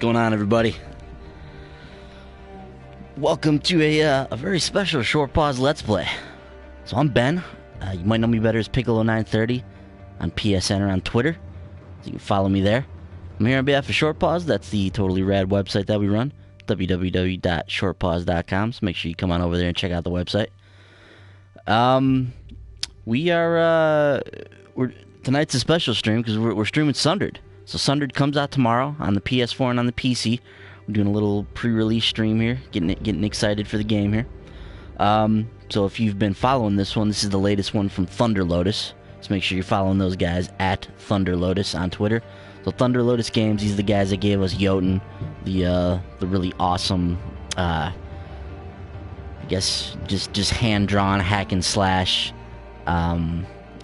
going on, everybody? Welcome to a very special Short Pause Let's Play. So I'm Ben. You might know me better as Piccolo930 on PSN or on Twitter. So you can follow me there. I'm here on behalf of Short Pause. That's the totally rad website that we run, www.shortpause.com. So make sure you come on over there and check out the website. Tonight's a special stream because we're streaming Sundered. So Sundered comes out tomorrow on the PS4 and on the PC. We're doing a little pre-release stream here, getting excited for the game here. So if you've been following this one, this is the latest one from Thunder Lotus. So make sure you're following those guys at Thunder Lotus on Twitter. So Thunder Lotus Games, these are the guys that gave us Jotun, the really awesome, I guess just hand-drawn hack and slash,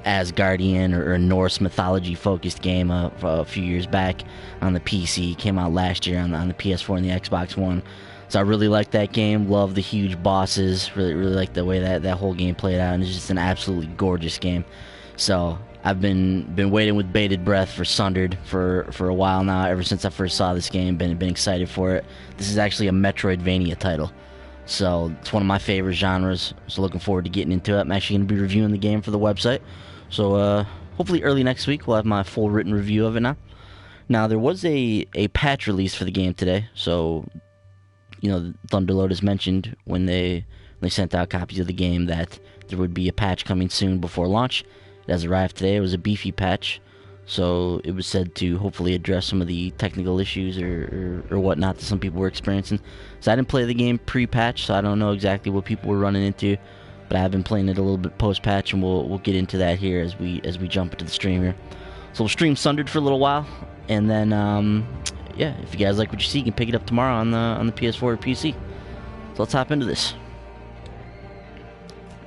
Asgardian or Norse mythology-focused game a few years back on the PC. Came out last year on the PS4 and the Xbox One. So I really like that game. Love the huge bosses. Really like the way that whole game played out. And it's just an absolutely gorgeous game. So I've been waiting with bated breath for Sundered for a while now. Ever since I first saw this game, been excited for it. This is actually a Metroidvania title. So it's one of my favorite genres. So looking forward to getting into it. I'm actually going to be reviewing the game for the website. So hopefully early next week we'll have my full written review of it now. Now there was a patch release for the game today. So, you know, Thunder Lotus mentioned when they sent out copies of the game that there would be a patch coming soon before launch. It has arrived today. It was a beefy patch. So it was said to hopefully address some of the technical issues or whatnot that some people were experiencing. So I didn't play the game pre-patch, so I don't know exactly what people were running into. But I've been playing it a little bit post-patch, and we'll get into that here as we jump into the stream here. So we'll stream Sundered for a little while, and then yeah, if you guys like what you see, you can pick it up tomorrow on the PS4 or PC. So let's hop into this.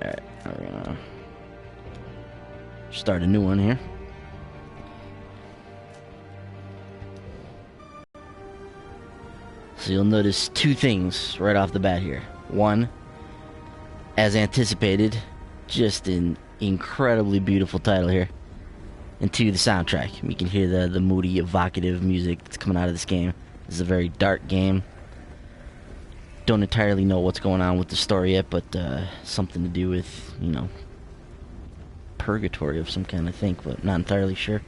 All right, we're gonna start a new one here. So you'll notice two things right off the bat here. One, as anticipated, just an incredibly beautiful title here. And two, the soundtrack. You can hear the moody, evocative music that's coming out of this game. This is a very dark game. Don't entirely know what's going on with the story yet, but something to do with, you know, purgatory of some kind, I think, but not entirely sure.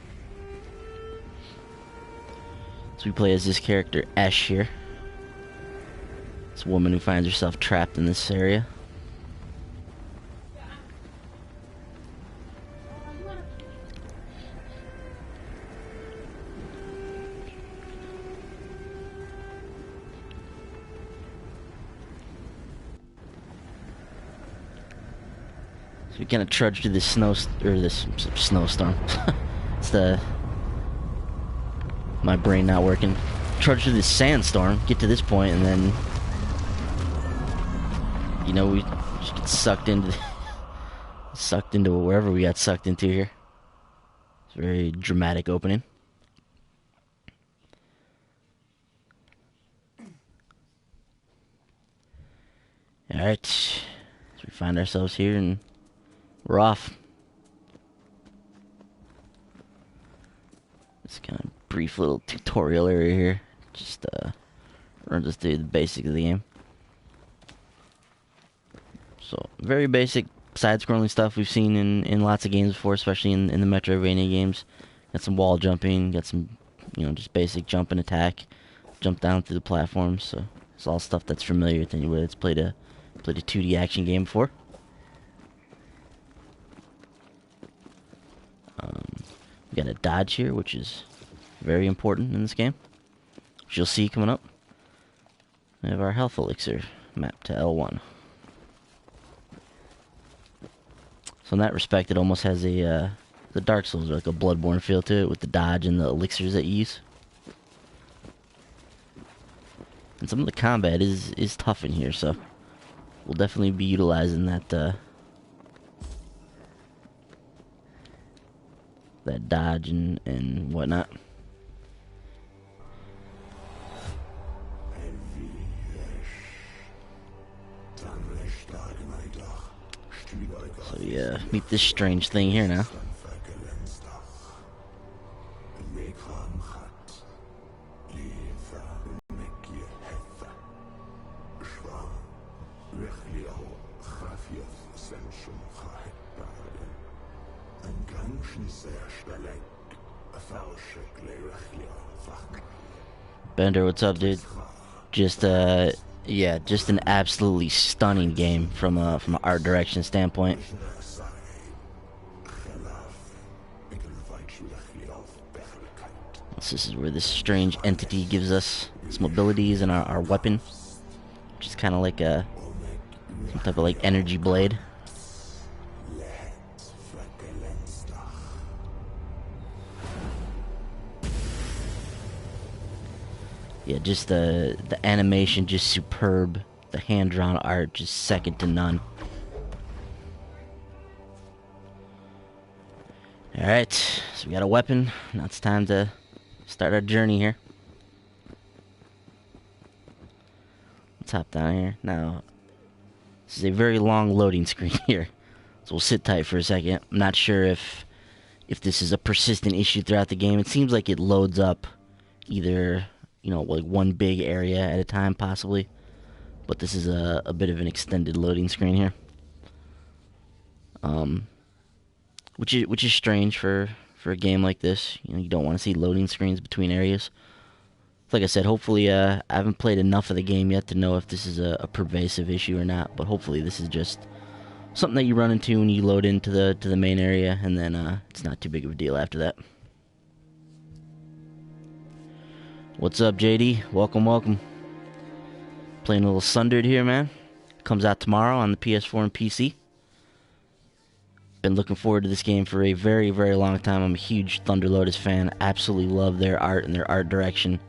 So we play as this character, Ash here. This woman who finds herself trapped in this area. So we kind of trudge through this snowstorm. It's my brain not working. Trudge through this sandstorm, get to this point, and then, you know, we just get sucked into wherever we got sucked into here. It's a very dramatic opening. Alright, so we find ourselves here and we're off. This kind of brief little tutorial area here. Just runs us through the basics of the game. So, very basic side-scrolling stuff we've seen in lots of games before, especially in the Metroidvania games. Got some wall jumping, got some, you know, just basic jump and attack. Jump down through the platforms, so it's all stuff that's familiar to anybody that's played a 2D action game before. We got a dodge here, which is very important in this game, which you'll see coming up. We have our health elixir mapped to L1. So in that respect, it almost has the Dark Souls, like a Bloodborne feel to it, with the dodge and the elixirs that you use. And some of the combat is tough in here, so we'll definitely be utilizing that dodge and whatnot. So yeah, meet this strange thing here now. Bender, what's up, dude? Just yeah, just an absolutely stunning game from an art direction standpoint. So this is where this strange entity gives us some abilities and our weapon, which is kind of like some type of like energy blade. Yeah, just the animation just superb. The hand-drawn art just second to none. Alright, so we got a weapon. Now it's time to start our journey here. Let's hop down here. Now, this is a very long loading screen here. So we'll sit tight for a second. I'm not sure if this is a persistent issue throughout the game. It seems like it loads up either, you know, like one big area at a time, possibly. But this is a bit of an extended loading screen here. Which is strange for a game like this. You know, you don't want to see loading screens between areas. Like I said, hopefully, I haven't played enough of the game yet to know if this is a pervasive issue or not. But hopefully, this is just something that you run into when you load into the main area, and then it's not too big of a deal after that. What's up, JD? Welcome. Playing a little Sundered here, man. Comes out tomorrow on the PS4 and PC. Been looking forward to this game for a very, very long time. I'm a huge Thunder Lotus fan. Absolutely love their art and their art direction.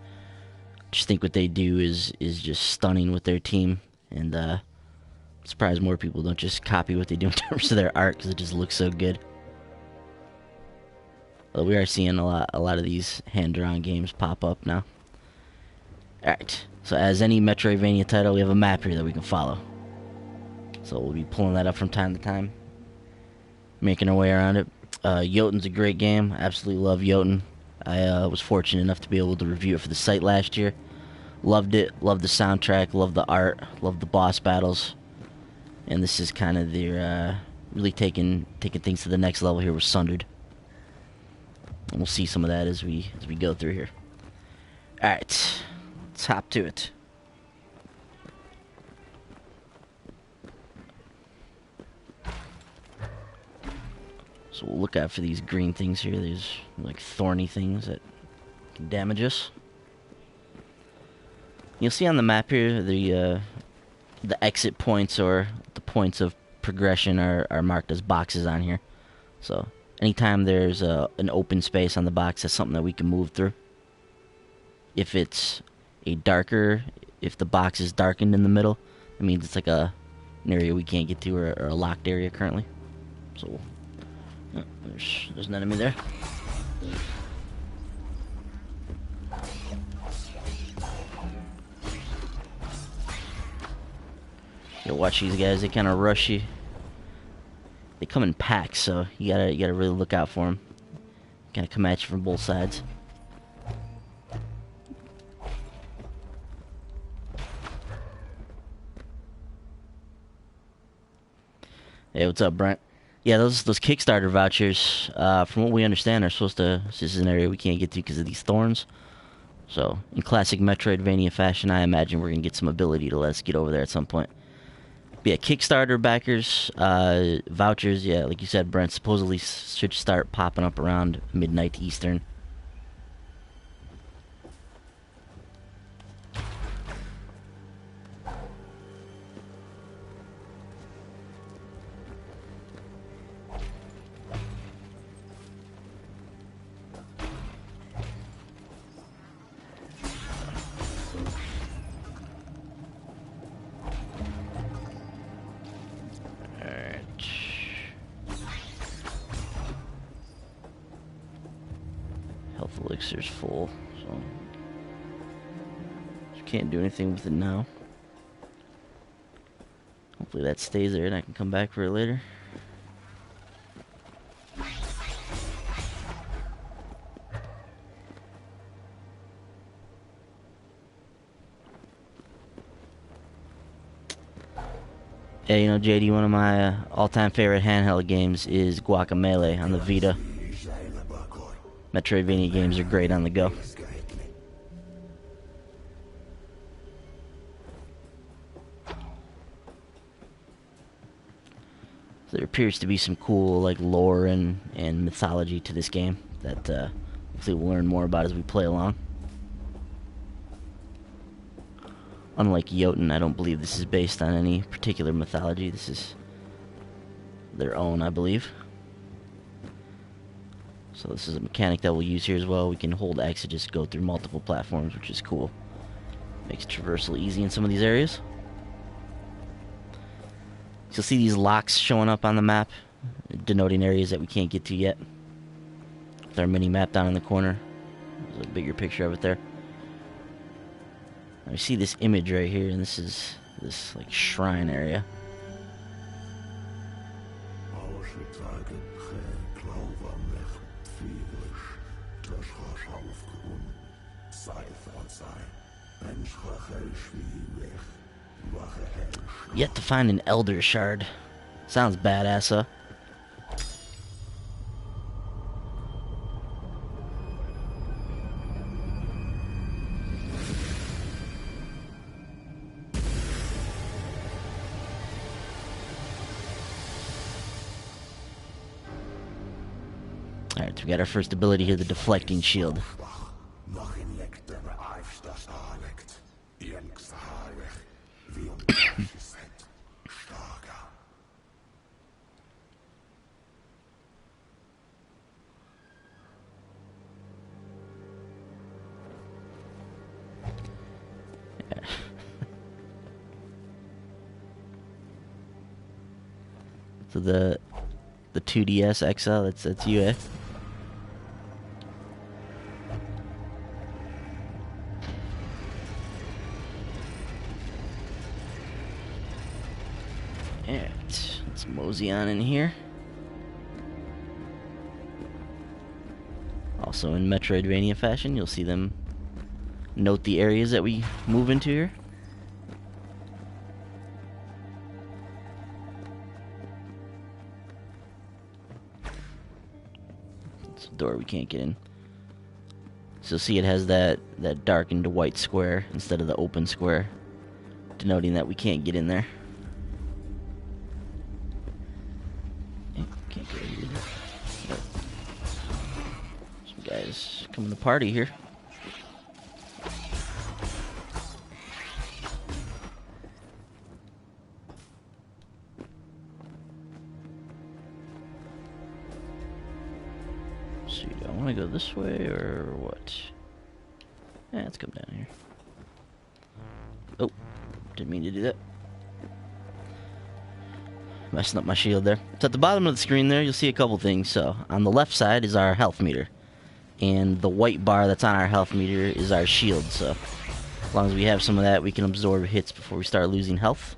Just think what they do is just stunning with their team, and I'm surprised more people don't just copy what they do in terms of their art, because it just looks so good. Well, we are seeing a lot of these hand-drawn games pop up now. Alright, so as any Metroidvania title, we have a map here that we can follow. So we'll be pulling that up from time to time, making our way around it. Jotun's a great game. Absolutely love Jotun. I was fortunate enough to be able to review it for the site last year. Loved it. Loved the soundtrack. Loved the art. Loved the boss battles. And this is kind of their really taking things to the next level here with Sundered. And we'll see some of that as we go through here. All right, let's hop to it. So we'll look out for these green things here. There's like thorny things that can damage us. You'll see on the map here the exit points, or the points of progression, are marked as boxes on here. So anytime there's an open space on the box, that's something that we can move through. If it's if the box is darkened in the middle, it means it's like an area we can't get to, or a locked area currently. So there's an enemy there. You watch these guys; they kind of rush you. They come in packs, so you gotta really look out for them. Kind of come at you from both sides. Hey, what's up, Brent? Yeah, those Kickstarter vouchers, from what we understand, are supposed to. This is an area we can't get to because of these thorns. So, in classic Metroidvania fashion, I imagine we're gonna get some ability to let us get over there at some point. But yeah, Kickstarter backers, vouchers. Yeah, like you said, Brent, supposedly should start popping up around midnight Eastern. Health elixir's full, so can't do anything with it now. Hopefully that stays there and I can come back for it later. Yeah, you know, JD, one of my all-time favorite handheld games is Guacamelee on the Vita. Metroidvania games are great on the go. So there appears to be some cool like lore and mythology to this game that hopefully we'll learn more about as we play along. Unlike Jotun, I don't believe this is based on any particular mythology. This is their own, I believe. So this is a mechanic that we'll use here as well. We can hold X to just go through multiple platforms, which is cool. Makes traversal easy in some of these areas. So you'll see these locks showing up on the map, denoting areas that we can't get to yet. With our mini map down in the corner. There's a bigger picture of it there. Now you see this image right here, and this is this like shrine area. Yet to find an Elder Shard. Sounds badass, huh? Alright, so we got our first ability here, the Deflecting Shield. So the 2DS XL, that's you, eh? Alright, let's mosey on in here. Also in Metroidvania fashion, you'll see them note the areas that we move into here. It's a door we can't get in. So see, it has that darkened white square instead of the open square, denoting that we can't get in there. Can't get in either. Nope. Some guys coming to party here. See, do I want to go this way or what? Yeah, let's come down here. Oh, didn't mean to do that. Messing up my shield there. So at the bottom of the screen there, you'll see a couple things. So on the left side is our health meter, and the white bar that's on our health meter is our shield. So as long as we have some of that, we can absorb hits before we start losing health.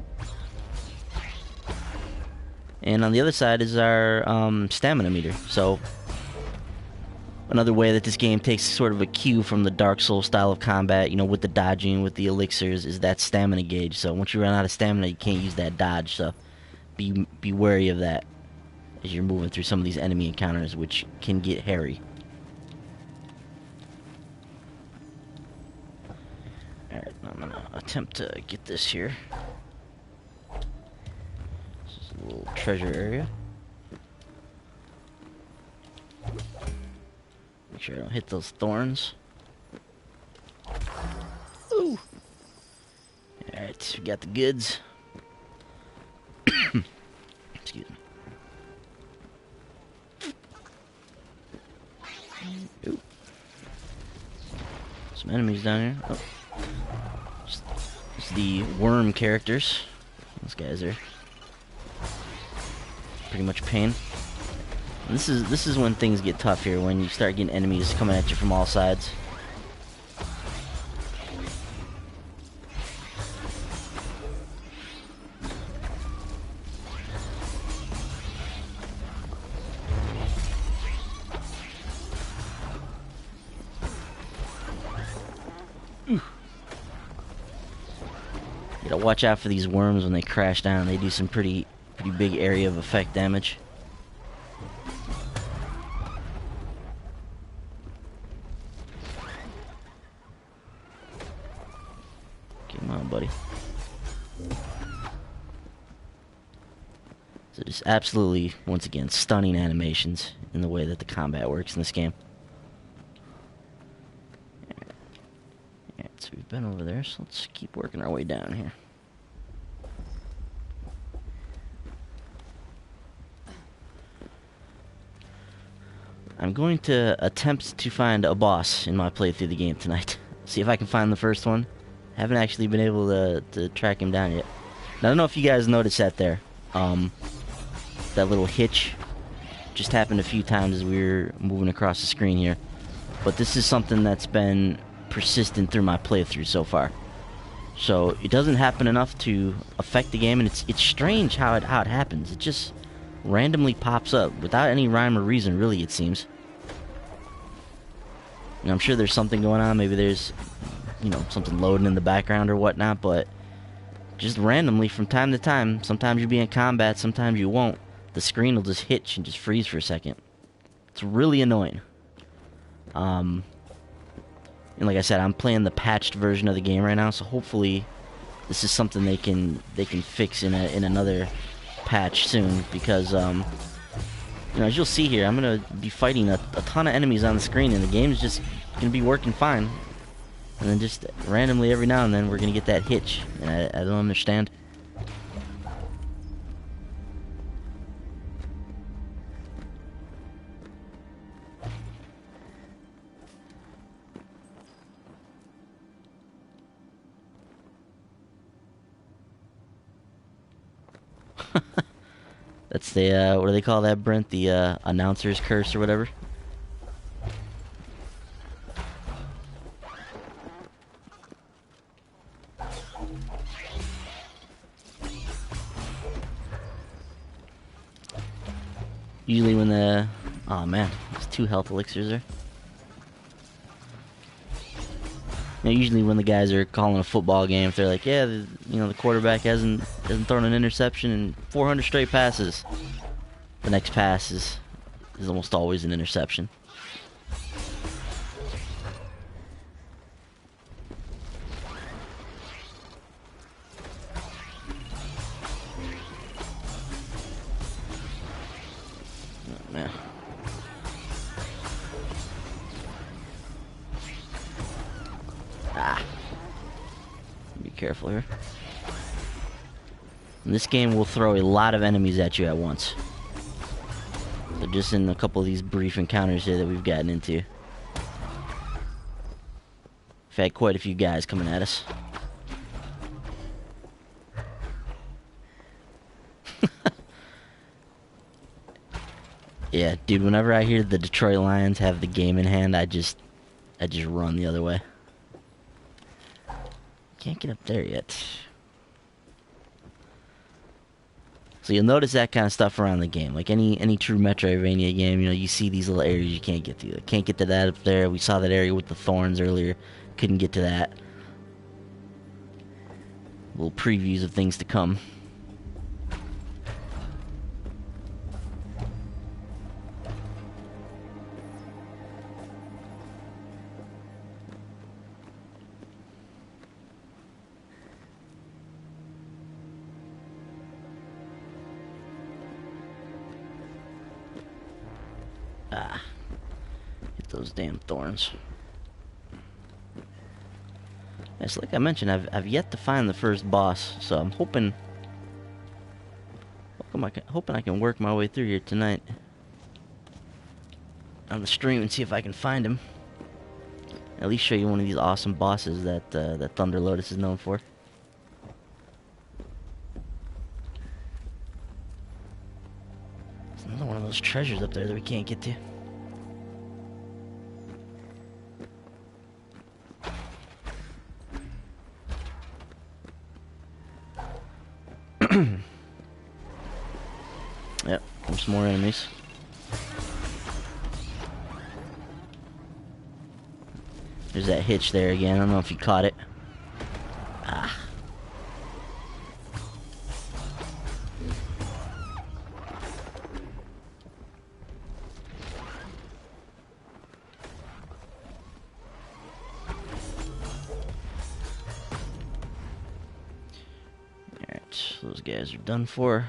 And on the other side is our stamina meter. So another way that this game takes sort of a cue from the Dark Souls style of combat, you know, with the dodging, with the elixirs, is that stamina gauge. So once you run out of stamina, you can't use that dodge. So be wary of that as you're moving through some of these enemy encounters, which can get hairy. Alright, I'm gonna attempt to get this here. This is a little treasure area. Make sure I don't hit those thorns. Ooh! Alright, we got the goods. Excuse me. Ooh. Some enemies down here. Oh. It's the worm characters. Those guys are pretty much pain. And this is when things get tough here, when you start getting enemies coming at you from all sides. Get a Gotta watch out for these worms when they crash down. They do some pretty big area of effect damage. Come on, buddy. So just absolutely, once again, stunning animations in the way that the combat works in this game. Alright, so we've been over there, so let's keep working our way down here. I'm going to attempt to find a boss in my playthrough of the game tonight. See if I can find the first one. Haven't actually been able to track him down yet. Now, I don't know if you guys noticed that there. That little hitch just happened a few times as we were moving across the screen here. But this is something that's been persistent through my playthrough so far. So it doesn't happen enough to affect the game, and it's strange how it happens. It just randomly pops up without any rhyme or reason, really, it seems. And I'm sure there's something going on. Maybe there's, you know, something loading in the background or whatnot, but just randomly from time to time, sometimes you'll be in combat, sometimes you won't, the screen will just hitch and just freeze for a second. It's really annoying. And like I said, I'm playing the patched version of the game right now, so hopefully this is something they can fix in another patch soon, because you know, as you'll see here, I'm gonna be fighting a ton of enemies on the screen, and the game's just gonna be working fine. And then just randomly every now and then we're gonna get that hitch, and I don't understand. That's the, what do they call that, Brent? The, announcer's curse or whatever? Usually when the... Oh man, there's 2 health elixirs there. You know, usually when the guys are calling a football game, if they're like, yeah, you know, the quarterback hasn't thrown an interception in 400 straight passes, the next pass is almost always an interception. Oh, man. Ah. Be careful here. And this game will throw a lot of enemies at you at once. So just in a couple of these brief encounters here that we've gotten into, we've had quite a few guys coming at us. Yeah, dude, whenever I hear the Detroit Lions have the game in hand, I just run the other way. Can't get up there yet. So you'll notice that kind of stuff around the game. Like any true Metroidvania game, you know, you see these little areas you can't get to. Like, can't get to that up there. We saw that area with the thorns earlier. Couldn't get to that. Little previews of things to come. Ah, hit those damn thorns. Yes, like I mentioned, I've yet to find the first boss, so I'm hoping I can work my way through here tonight on the stream and see if I can find him. At least show you one of these awesome bosses that that Thunder Lotus is known for. There's another one of those treasures up there that we can't get to. Yep, there's some more enemies. There's that hitch there again. I don't know if you caught it. Ah. So those guys are done for.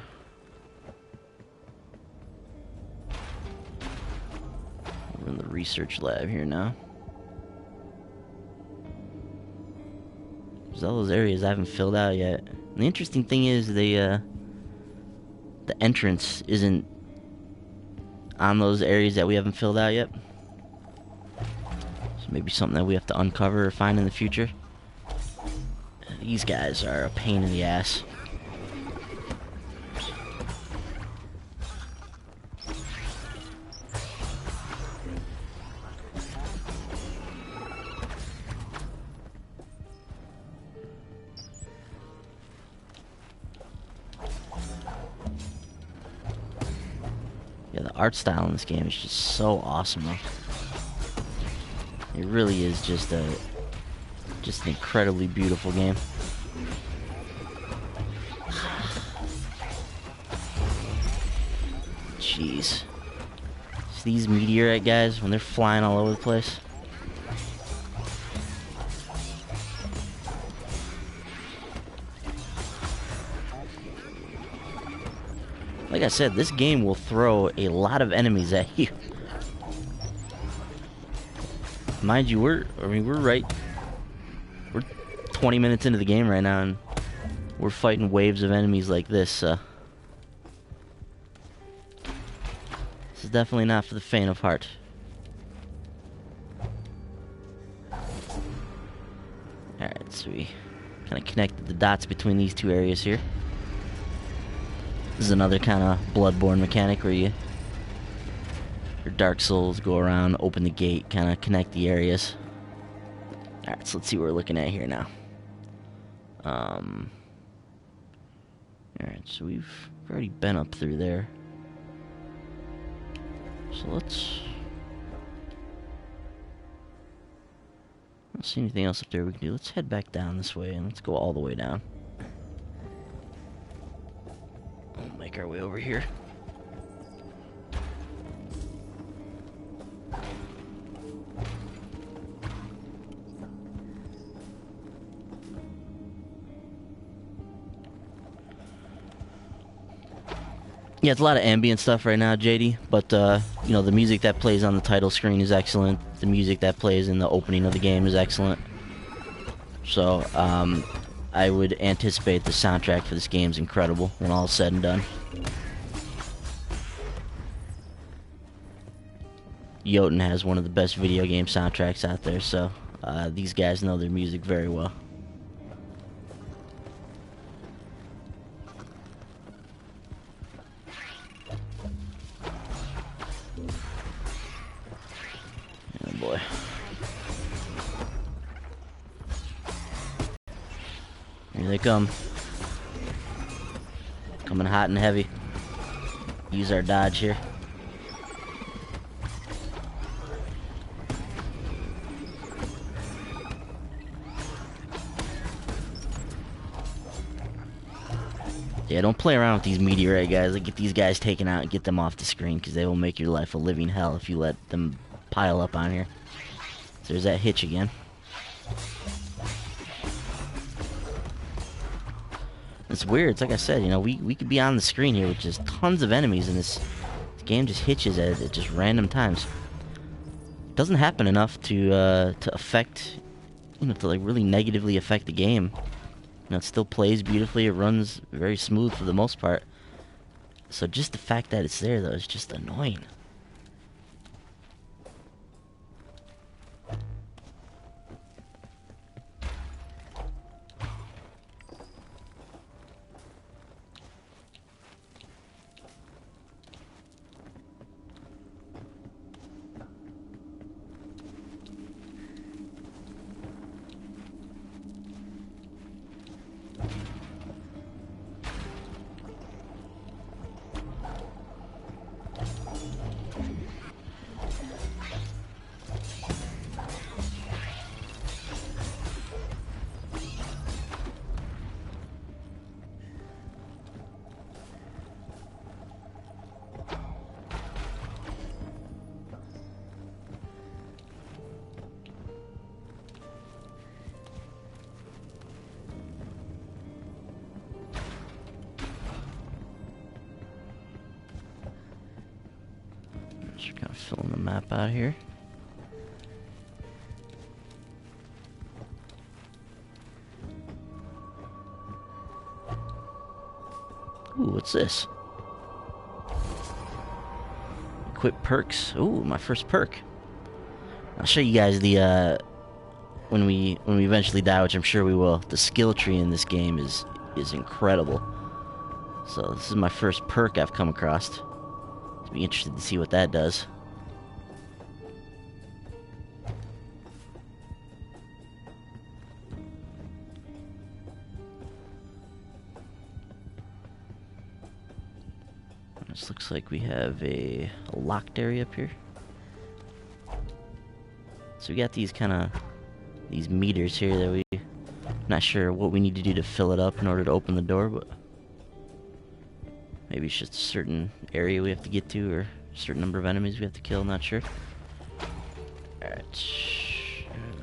We're in the research lab here now. There's all those areas I haven't filled out yet. And the interesting thing is the entrance isn't on those areas that we haven't filled out yet. So maybe something that we have to uncover or find in the future. These guys are a pain in the ass. Yeah, the art style in this game is just so awesome, though. It really is just an incredibly beautiful game. Jeez. These meteorite guys, when they're flying all over the place. Like I said, this game will throw a lot of enemies at you. Mind you, we're 20 minutes into the game right now, and we're fighting waves of enemies like this, this is definitely not for the faint of heart. Alright, so we kind of connected the dots between these two areas here. This is another kind of Bloodborne mechanic where your Dark Souls go around, open the gate, kind of connect the areas. Alright, so let's see what we're looking at here now. Alright, so we've already been up through there. So I don't see anything else up there we can do. Let's head back down this way and let's go all the way down. We'll make our way over here. Yeah, it's a lot of ambient stuff right now, JD, but, you know, the music that plays on the title screen is excellent. The music that plays in the opening of the game is excellent. So, I would anticipate the soundtrack for this game is incredible when all is said and done. Jotun has one of the best video game soundtracks out there, so these guys know their music very well. Oh boy. Here they come. Coming hot and heavy. Use our dodge here. Yeah, don't play around with these meteorite guys. Like, get these guys taken out and get them off the screen, because they will make your life a living hell if you let them pile up on here. So there's that hitch again. It's weird. It's like I said, you know, we could be on the screen here with just tons of enemies, and this game just hitches at just random times. It doesn't happen enough to affect, you know, to like really negatively affect the game. You know, it still plays beautifully. It runs very smooth for the most part. So just the fact that it's there, though, is just annoying. Just kind of filling the map out here. Ooh, what's this? Equip perks. Ooh, my first perk. I'll show you guys the when we eventually die, which I'm sure we will. The skill tree in this game is incredible. So this is my first perk I've come across. I'll be interested to see what that does. This looks like we have a locked area up here. So we got these these meters here that we not sure what we need to do to fill it up in order to open the door, but maybe it's just a certain area we have to get to or a certain number of enemies we have to kill, not sure. Alright.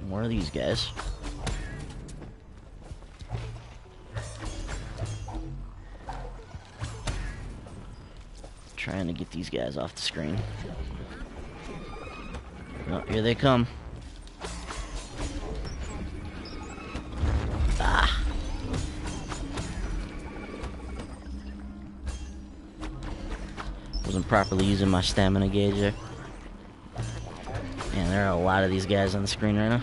More of these guys. Trying to get these guys off the screen. Oh, here they come. Ah. Wasn't properly using my stamina gauge there. Man, there are a lot of these guys on the screen right now.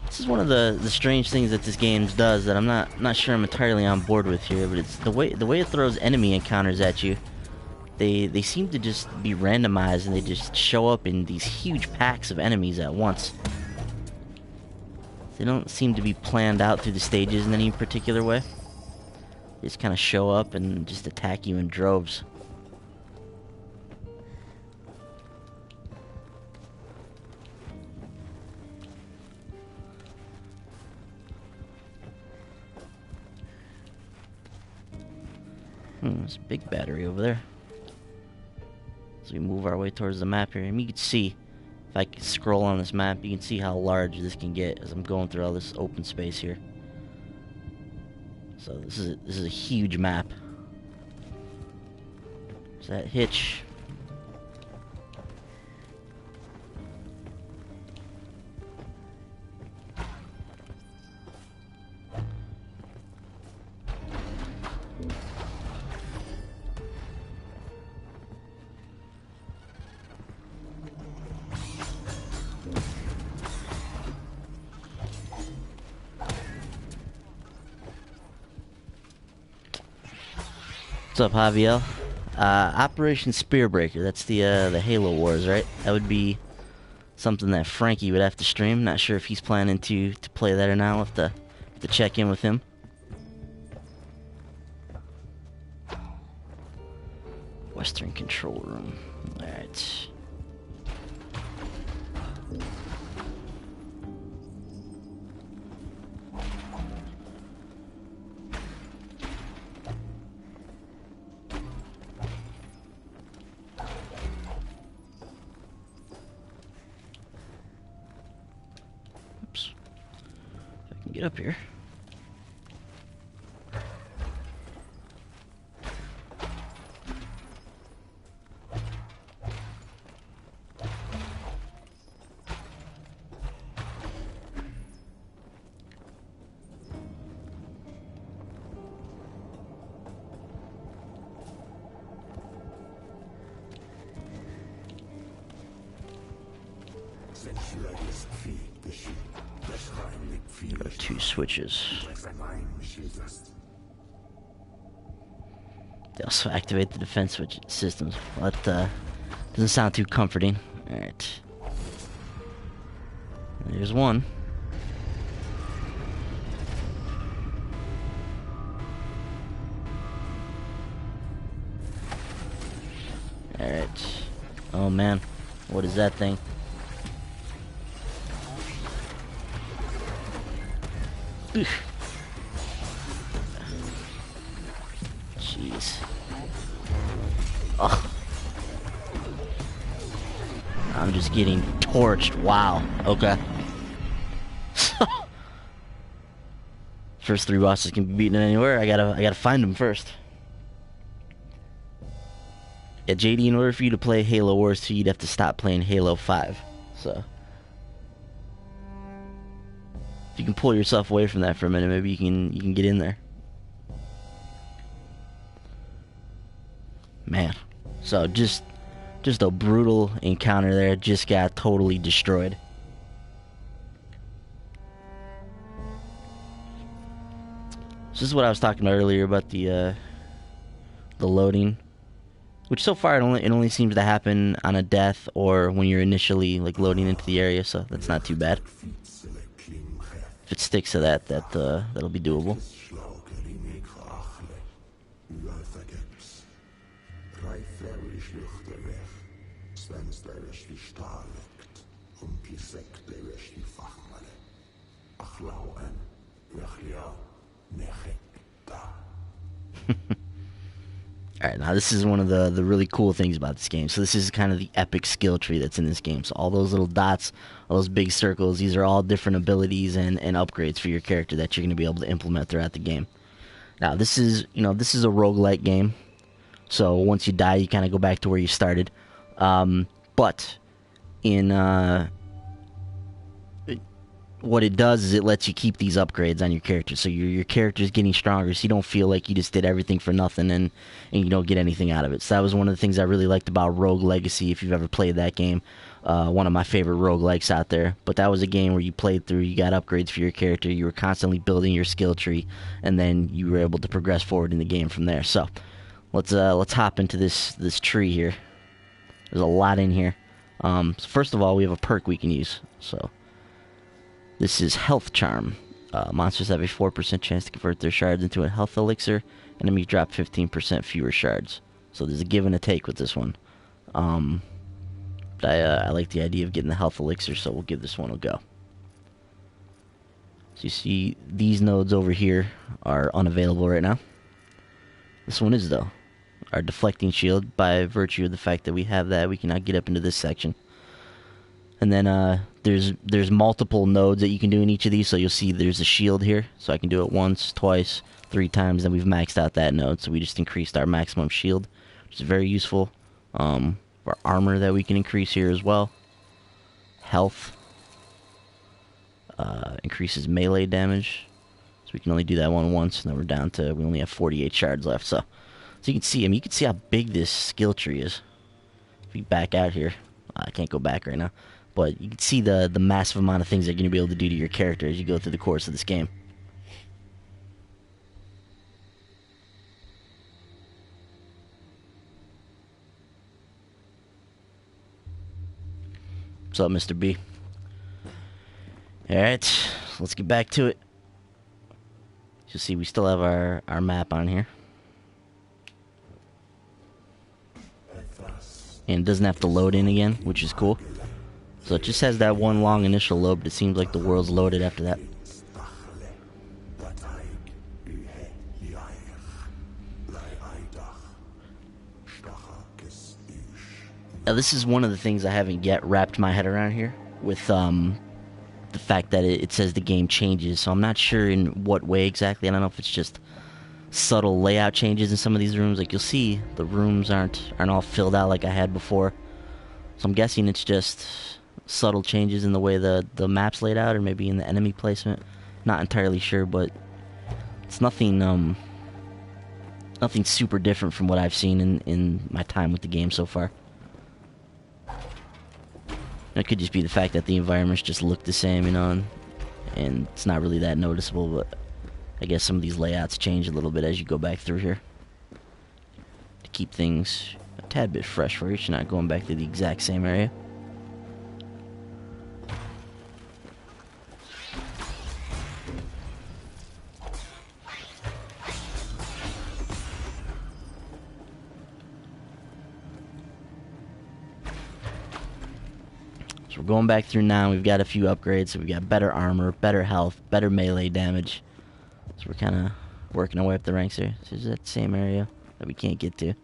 This is one of the strange things that this game does that I'm not sure I'm entirely on board with here, but it's the way it throws enemy encounters at you. They seem to just be randomized and they just show up in these huge packs of enemies at once. They don't seem to be planned out through the stages in any particular way. They just kind of show up and just attack you in droves. There's a big battery over there. As we move our way towards the map here, and you can see, if I can scroll on this map, you can see how large this can get as I'm going through all this open space here. So this is a huge map. There's that hitch. What's up, Javier? Operation Spearbreaker. That's the Halo Wars, right? That would be something that Frankie would have to stream. Not sure if he's planning to play that or not. We'll have to check in with him. Western Control Room. Alright. Get up here. There are 2 switches. They also activate the defense switch systems. Well, that doesn't sound too comforting. Alright. There's one. Alright. Oh man. What is that thing? Jeez. Oh. I'm just getting torched. Wow. Okay. First 3 bosses can be beaten anywhere. I gotta find them first. Yeah, JD, in order for you to play Halo Wars 2, you'd have to stop playing Halo 5. So if you can pull yourself away from that for a minute, maybe you can get in there. Man, so just a brutal encounter there. Just got totally destroyed. So this is what I was talking about earlier about the loading, which so far it only seems to happen on a death or when you're initially like loading into the area. So that's not too bad. If it sticks to that'll be doable. Alright, now this is one of the really cool things about this game. So this is kind of the epic skill tree that's in this game. So all those little dots, all those big circles, these are all different abilities and upgrades for your character that you're going to be able to implement throughout the game. Now this is a roguelike game. So once you die, you kind of go back to where you started. But in what it does is it lets you keep these upgrades on your character, so your character's getting stronger, so you don't feel like you just did everything for nothing and you don't get anything out of it. So that was one of the things I really liked about Rogue Legacy, if you've ever played that game. One of my favorite roguelikes out there. But that was a game where you played through, you got upgrades for your character, you were constantly building your skill tree, and then you were able to progress forward in the game from there. So let's hop into this tree here. There's a lot in here. So first of all, we have a perk we can use. So this is Health Charm. Monsters have a 4% chance to convert their shards into a health elixir. Enemies drop 15% fewer shards. So there's a give and a take with this one. But I like the idea of getting the health elixir, so we'll give this one a go. So you see these nodes over here are unavailable right now. This one is, though. Our Deflecting Shield, by virtue of the fact that we have that, we can now get up into this section. And then there's multiple nodes that you can do in each of these. So you'll see there's a shield here. So I can do it once, twice, 3 times. Then we've maxed out that node. So we just increased our maximum shield, which is very useful. Our armor that we can increase here as well. Health. Increases melee damage. So we can only do that one once. And then we're down to, we only have 48 shards left. So you can see, you can see how big this skill tree is. If we back out here. I can't go back right now. But you can see the massive amount of things that you're going to be able to do to your character as you go through the course of this game. What's up, Mr. B? Alright, let's get back to it. You'll see we still have our map on here. And it doesn't have to load in again, which is cool. So it just has that one long initial load, but it seems like the world's loaded after that. Now this is one of the things I haven't yet wrapped my head around here, with the fact that it says the game changes. So I'm not sure in what way exactly. I don't know if it's just subtle layout changes in some of these rooms. Like you'll see the rooms aren't all filled out like I had before. So I'm guessing it's just subtle changes in the way the map's laid out, or maybe in the enemy placement. Not entirely sure, but it's nothing super different from what I've seen in my time with the game so far. It could just be the fact that the environments just look the same, and it's not really that noticeable, but I guess some of these layouts change a little bit as you go back through here to keep things a tad bit fresh for you, so you're not going back to the exact same area. So we're going back through now. We've got a few upgrades. So we've got better armor, better health, better melee damage. So we're kind of working our way up the ranks here. So is that the same area that we can't get to?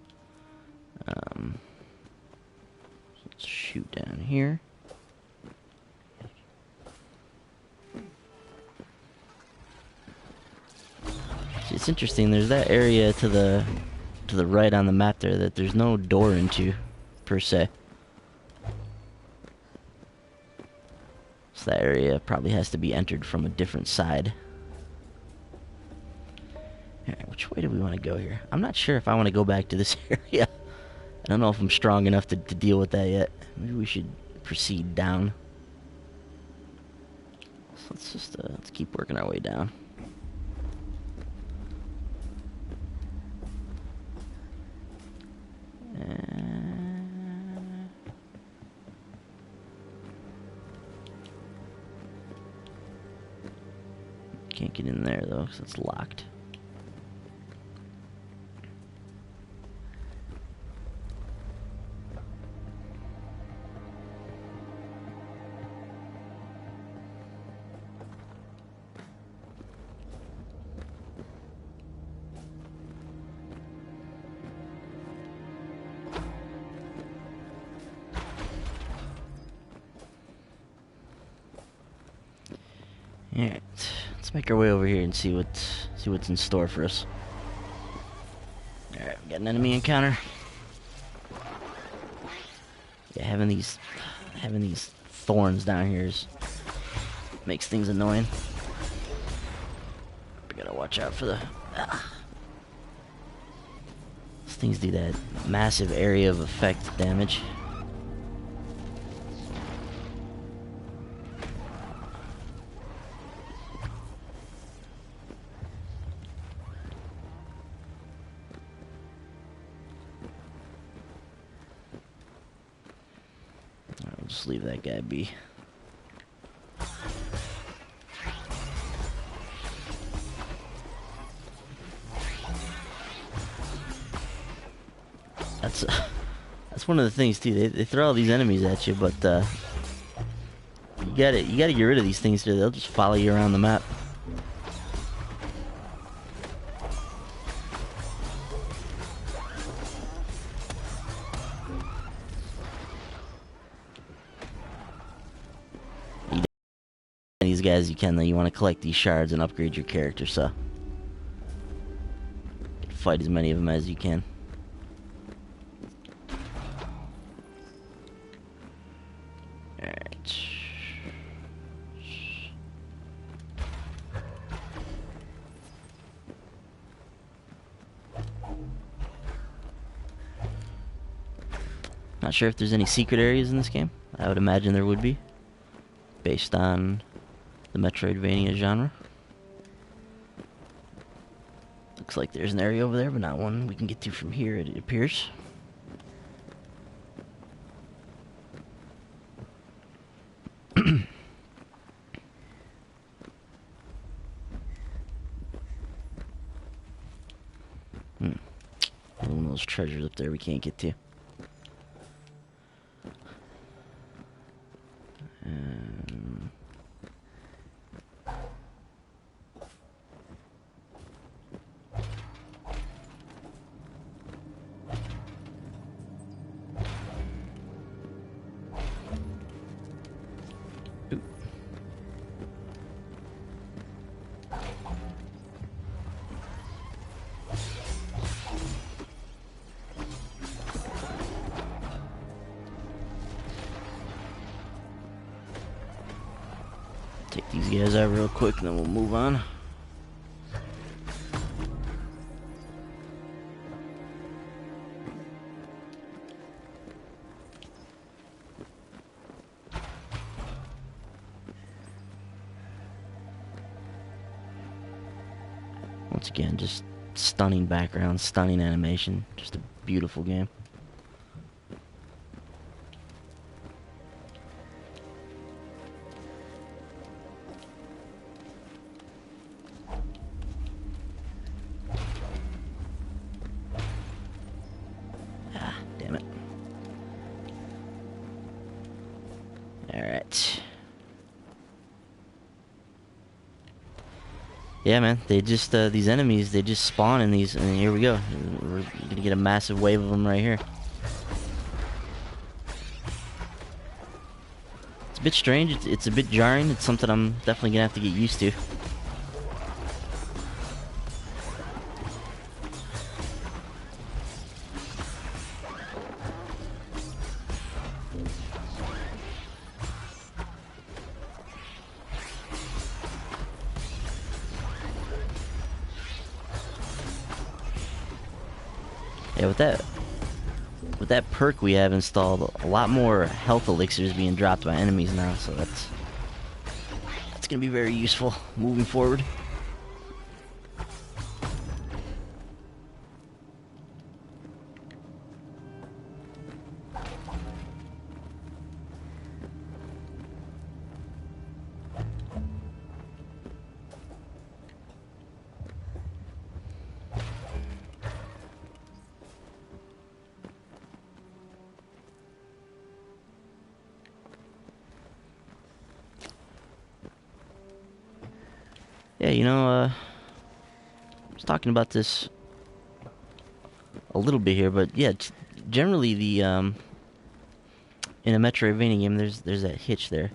Let's shoot down here. It's interesting. There's that area to the right on the map there that there's no door into, per se. So that area probably has to be entered from a different side. Alright, which way do we want to go here? I'm not sure if I want to go back to this area. I don't know if I'm strong enough to deal with that yet. Maybe we should proceed down. So let's just let's keep working our way down. Can't get in there though, because it's locked. Alright, let's make our way over here and see what's in store for us. Alright, we got an enemy encounter. Yeah, having these thorns down here makes things annoying. We gotta watch out for the these things do that massive area of effect damage. Just leave that guy be. That's one of the things too. They throw all these enemies at you, but you gotta get rid of these things too. They'll just follow you around the map. These guys you want to collect these shards and upgrade your character, so fight as many of them as you can. Alright. Not sure if there's any secret areas in this game. I would imagine there would be, based on the Metroidvania genre. Looks like there's an area over there, but not one we can get to from here, it appears. One of those treasures up there we can't get to. Take these guys out real quick and then we'll move on. Once again, just stunning background, stunning animation, just a beautiful game. Alright. Yeah, man, they just, these enemies, they just spawn in these, and here we go. We're gonna get a massive wave of them right here. It's a bit strange, it's a bit jarring, it's something I'm definitely gonna have to get used to. Yeah, with that perk we have installed, a lot more health elixirs being dropped by enemies now, so that's gonna be very useful moving forward. Yeah, you know, I was talking about this a little bit here, but yeah, generally the in a Metroidvania game, there's that hitch there.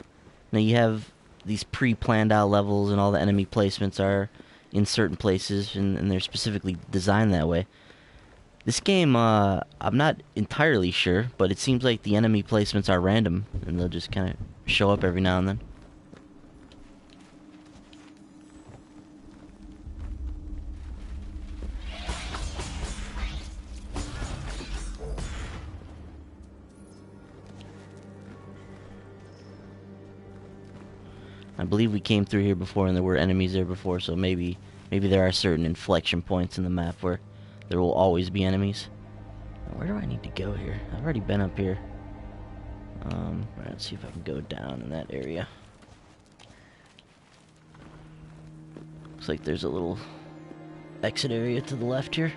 Now you have these pre-planned out levels, and all the enemy placements are in certain places, and they're specifically designed that way. This game, I'm not entirely sure, but it seems like the enemy placements are random, and they'll just kind of show up every now and then. I believe we came through here before and there were enemies there before, so maybe there are certain inflection points in the map where there will always be enemies. Now, where do I need to go here? I've already been up here. Right, let's see if I can go down in that area. Looks like there's a little exit area to the left here.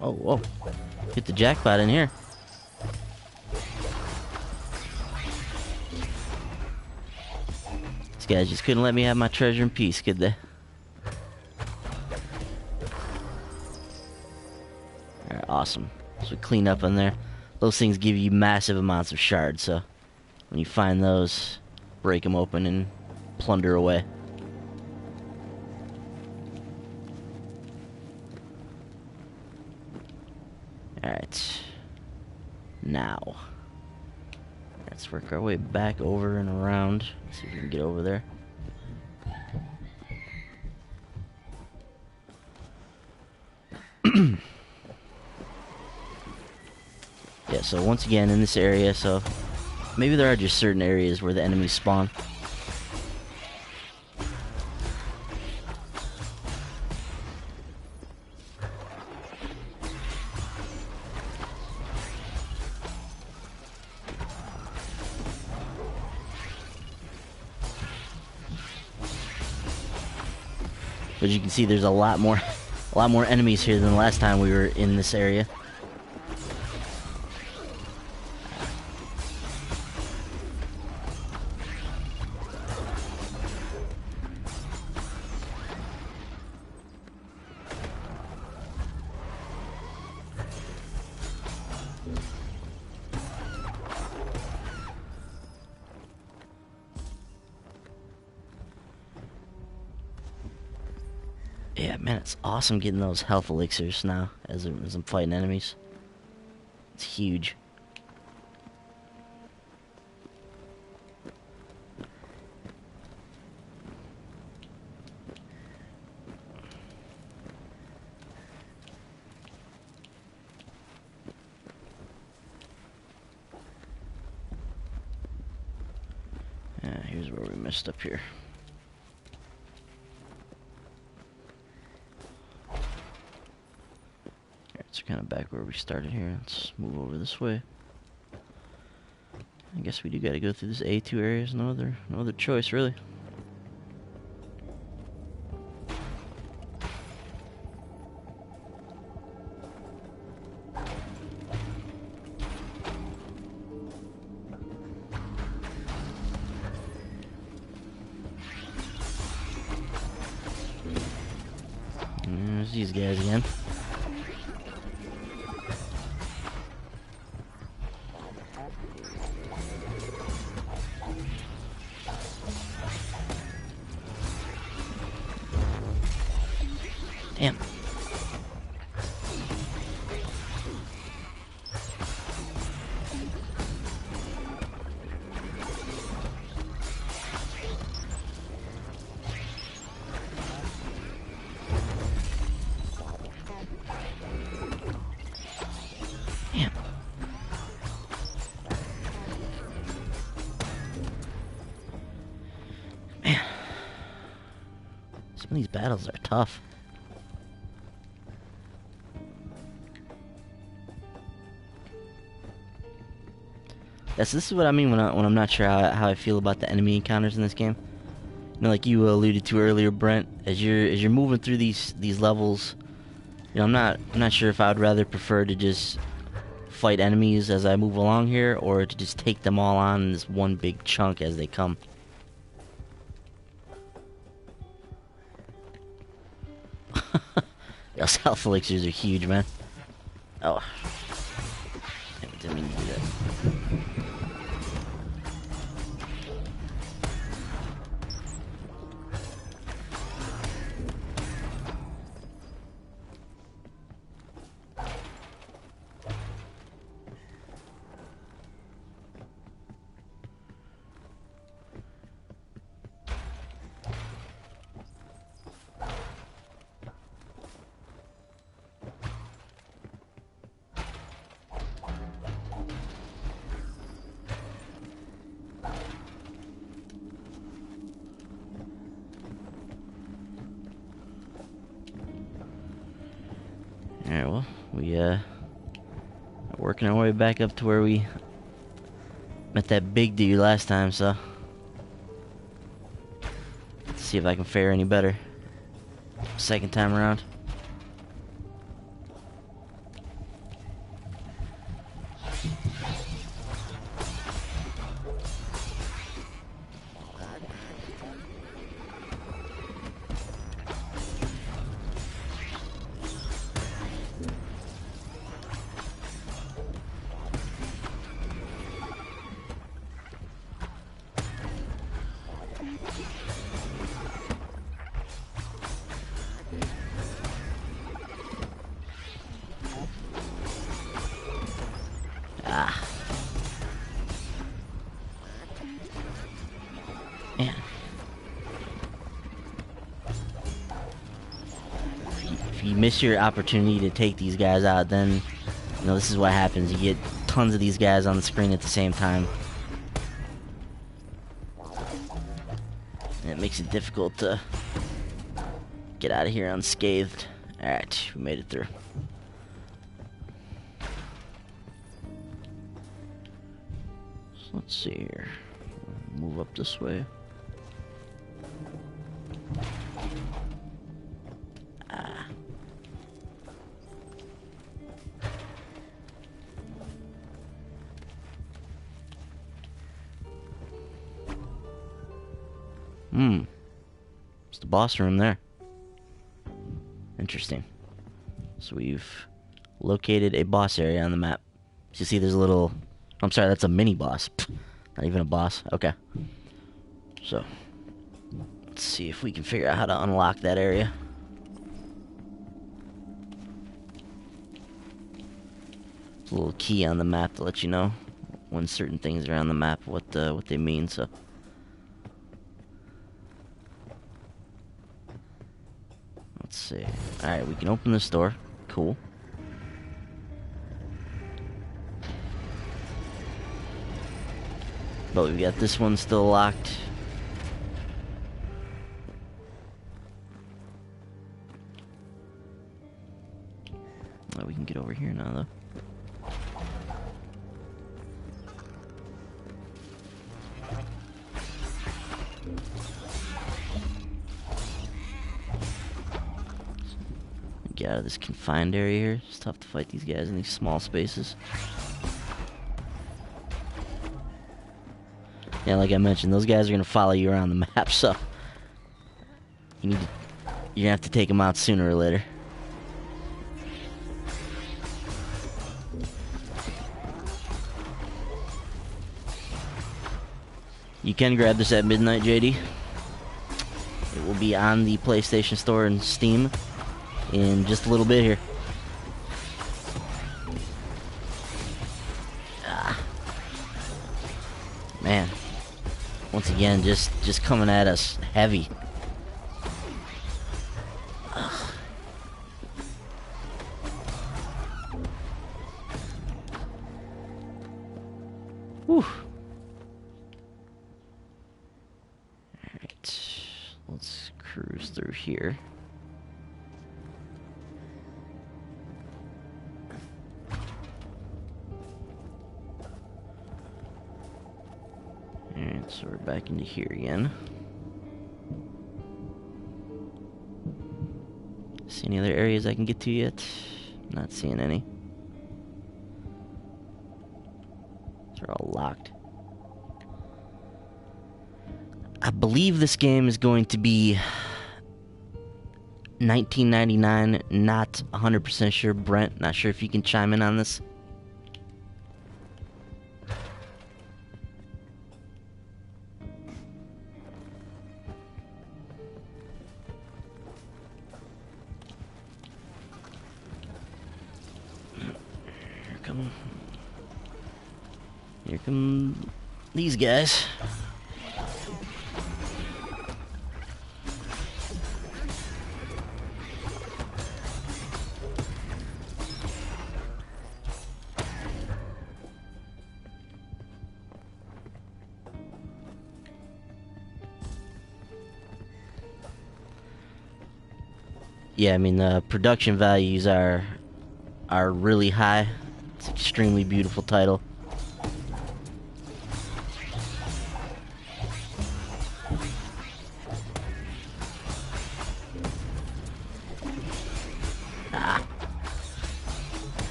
Oh, whoa. Hit the jackpot in here. These guys just couldn't let me have my treasure in peace, could they? Alright, awesome. So we clean up in there. Those things give you massive amounts of shards, so when you find those, break them open and plunder away. Alright. Now. Let's work our way back over and around. See if we can get over there. Yeah, so once again in this area, so maybe there are just certain areas where the enemies spawn. But you can see there's a lot more enemies here than the last time we were in this area. Yeah, man, it's awesome getting those health elixirs now as I'm fighting enemies. It's huge. Here's where we messed up here. So kind of back where we started here. Let's move over this way. I guess we do got to go through this A2 area. There's no other choice, really. And there's these guys again. Damn. Some of these battles are tough. This is what I mean when I'm not sure how I feel about the enemy encounters in this game. You know, like you alluded to earlier, Brent, as you're moving through these levels, you know, I'm not sure if I would rather prefer to just fight enemies as I move along here, or to just take them all on in this one big chunk as they come. Those health elixirs are huge, man. Oh, damn, I didn't mean to do that. Alright, well, we are working our way back up to where we met that big dude last time, so let's see if I can fare any better second time around. Ah. Man. If you miss your opportunity to take these guys out, then, you know, this is what happens. You get tons of these guys on the screen at the same time. And it makes it difficult to get out of here unscathed. Alright, we made it through. Let's see here. Move up this way. Ah. It's the boss room there. Interesting. So we've located a boss area on the map. So you see there's a little... I'm sorry, that's a mini boss. Not even a boss. Okay. So, let's see if we can figure out how to unlock that area. There's a little key on the map to let you know when certain things are on the map, what they mean. So, let's see. All right, we can open this door. Cool. But we got this one still locked. Oh, we can get over here now, though. Get out of this confined area here. It's tough to fight these guys in these small spaces. Yeah, like I mentioned, those guys are gonna follow you around the map, so you're gonna have to take them out sooner or later. You can grab this at midnight, JD. It will be on the PlayStation Store and Steam in just a little bit here. Man. Once again, just coming at us heavy. Ugh. Whew. Alright. Let's cruise through here. Alright, so we're back into here again. See any other areas I can get to yet? Not seeing any. They're all locked. I believe this game is going to be $19.99. Not 100% sure. Brent, not sure if you can chime in on this. Here come these guys. Yeah, I mean the production values are really high. It's an extremely beautiful title.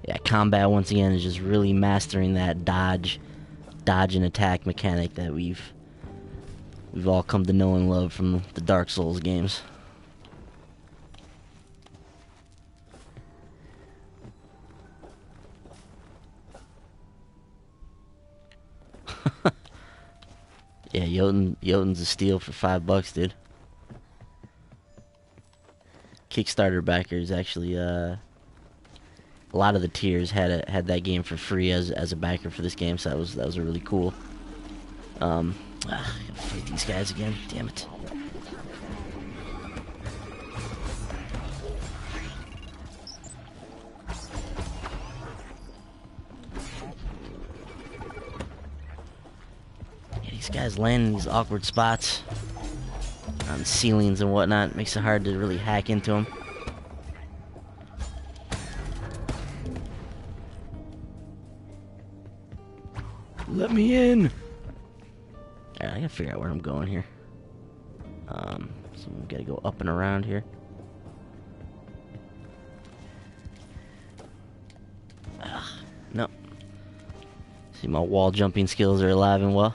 Yeah, combat once again is just really mastering that dodge and attack mechanic that we've all come to know and love from the Dark Souls games. Yeah, Jotun's a steal for $5, dude. Kickstarter backers actually, a lot of the tiers had that game for free as a backer for this game, so that was a really cool. I gotta fight these guys again. Damn it. Yeah, these guys land in these awkward spots on the ceilings and whatnot. It makes it hard to really hack into them. Let me in! Alright, I gotta figure out where I'm going here. So we gotta go up and around here. No. See, my wall jumping skills are alive and well.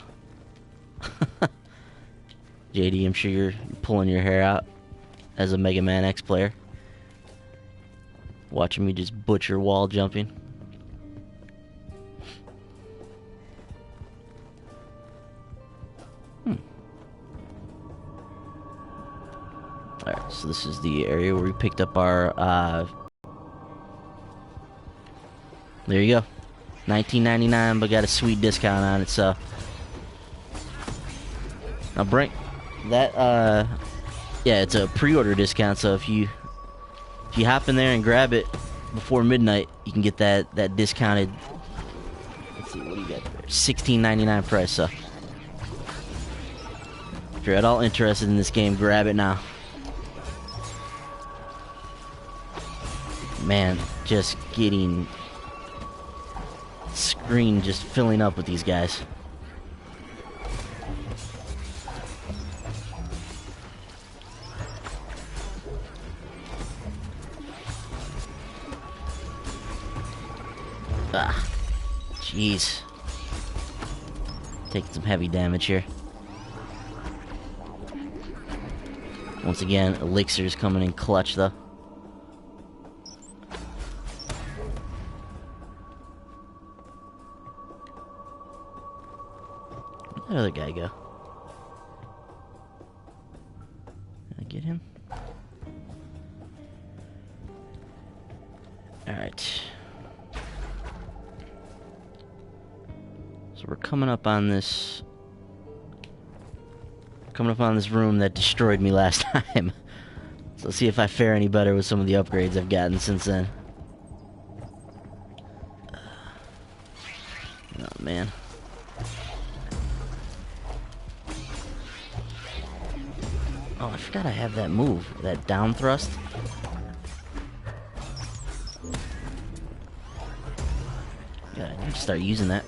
JD, I'm sure you're pulling your hair out as a Mega Man X player. Watching me just butcher wall jumping. Alright, so this is the area where we picked up our, there you go. $19.99, but got a sweet discount on it, so. Now, Brink, that, yeah, it's a pre-order discount, so if you hop in there and grab it before midnight, you can get that discounted, let's see, what do you got there? $16.99 price, so. If you're at all interested in this game, grab it now. Man, just getting screen just filling up with these guys. Ah, jeez. Taking some heavy damage here. Once again, elixirs coming in clutch though. Where'd that other guy go? Did I get him? Alright. So we're coming up on this room that destroyed me last time. So let's see if I fare any better with some of the upgrades I've gotten since then. man. Oh, I forgot I have that move, that down thrust. Yeah, I need to start using that.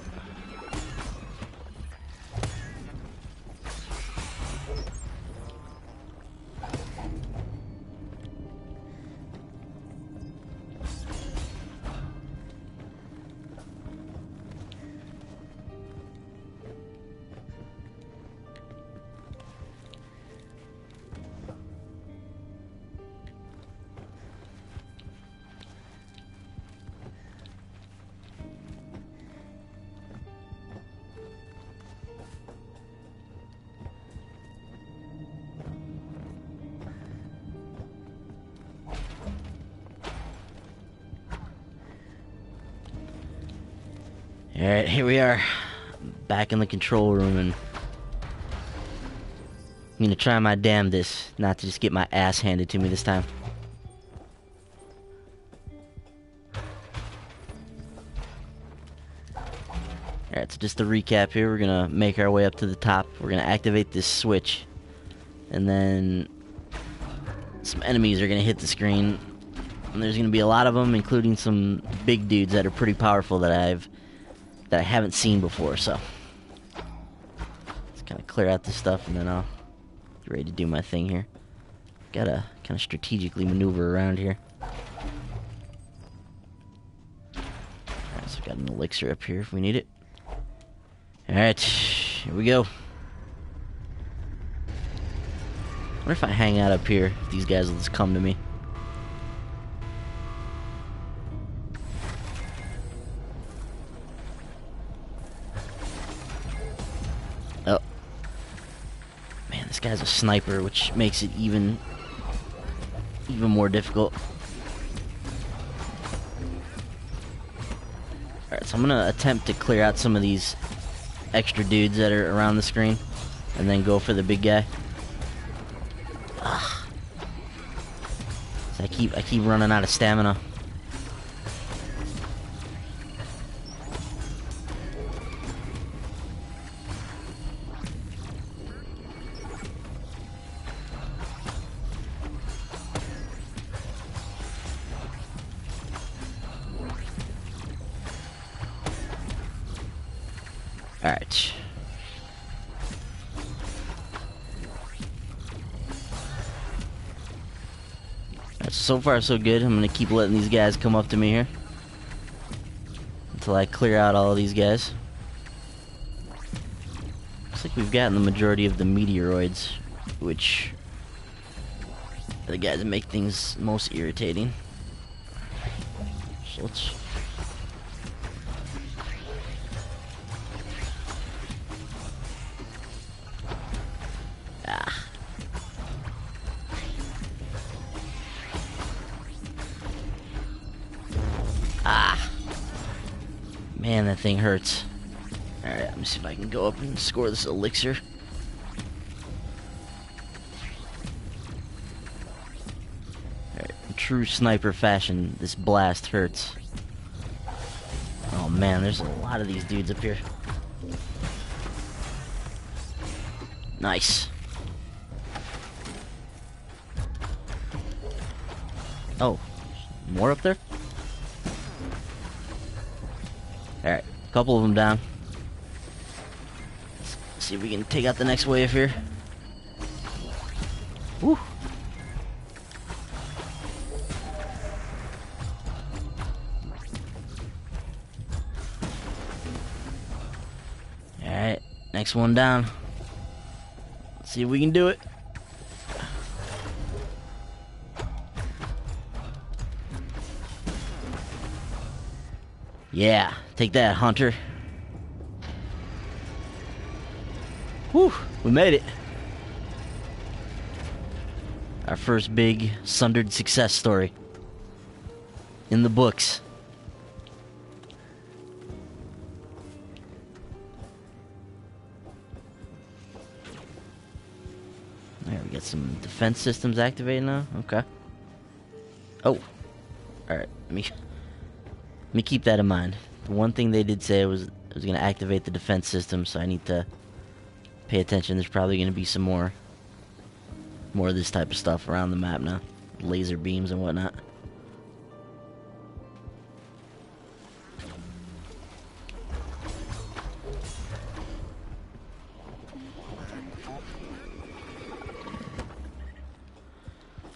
Alright, here we are, back in the control room, and I'm gonna try my damnedest not to just get my ass handed to me this time. Alright, so just to recap here, we're gonna make our way up to the top. We're gonna activate this switch, and then some enemies are gonna hit the screen, and there's gonna be a lot of them, including some big dudes that are pretty powerful that I haven't seen before. So let's kind of clear out this stuff, and then I'll get ready to do my thing here. Gotta kind of strategically maneuver around here. Alright, so I've got an elixir up here if we need it. Alright, here we go. I wonder if I hang out up here, if these guys will just come to me. Oh. Man, this guy's a sniper, which makes it even more difficult. Alright, so I'm gonna attempt to clear out some of these extra dudes that are around the screen, and then go for the big guy. Ugh. So I keep running out of stamina. Alright. So far so good. I'm gonna keep letting these guys come up to me here until I clear out all of these guys. Looks like we've gotten the majority of the meteoroids, which are the guys that make things most irritating. So let's... Man, that thing hurts. Alright, let me see if I can go up and score this elixir. Alright, in true sniper fashion, this blast hurts. Oh man, there's a lot of these dudes up here. Nice. Oh, more up there? Alright, a couple of them down. Let's see if we can take out the next wave here. Woo! Alright, next one down. Let's see if we can do it. Yeah, take that, Hunter. Whew, we made it. Our first big Sundered success story. In the books. There, we got some defense systems activated now. Okay. Oh. Alright, let me keep that in mind. The one thing they did say was was going to activate the defense system, so I need to pay attention. There's probably going to be some more of this type of stuff around the map now. Laser beams and whatnot.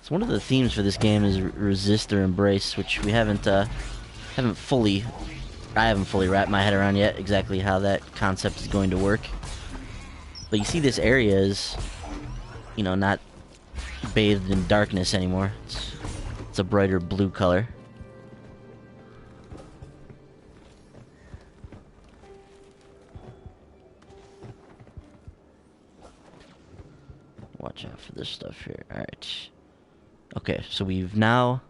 So one of the themes for this game is resist or embrace, which we haven't fully wrapped my head around yet exactly how that concept is going to work. But you see this area is, you know, not bathed in darkness anymore. It's a brighter blue color. Watch out for this stuff here. Alright. Okay, so we've now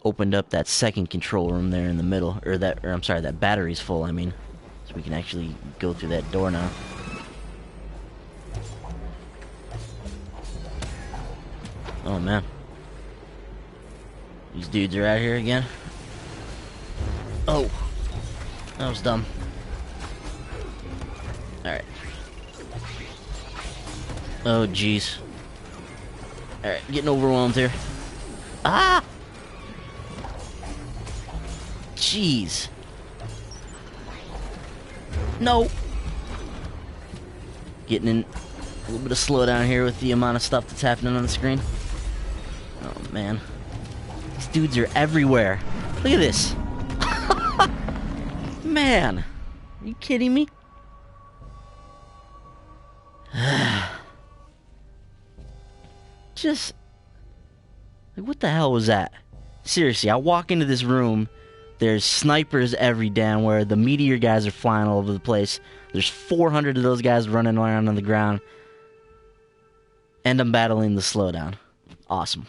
opened up that second control room there in the middle. I'm sorry, that battery's full, I mean. So we can actually go through that door now. Oh man. These dudes are out here again. Oh. That was dumb. Alright. Oh jeez. Alright, getting overwhelmed here. Ah! Jeez. No. Getting in a little bit of slowdown here with the amount of stuff that's happening on the screen. Oh man. These dudes are everywhere. Look at this. Man. Are you kidding me? Just... like, what the hell was that? Seriously, I walk into this room, there's snipers every damn where, the meteor guys are flying all over the place, there's 400 of those guys running around on the ground, and I'm battling the slowdown. Awesome.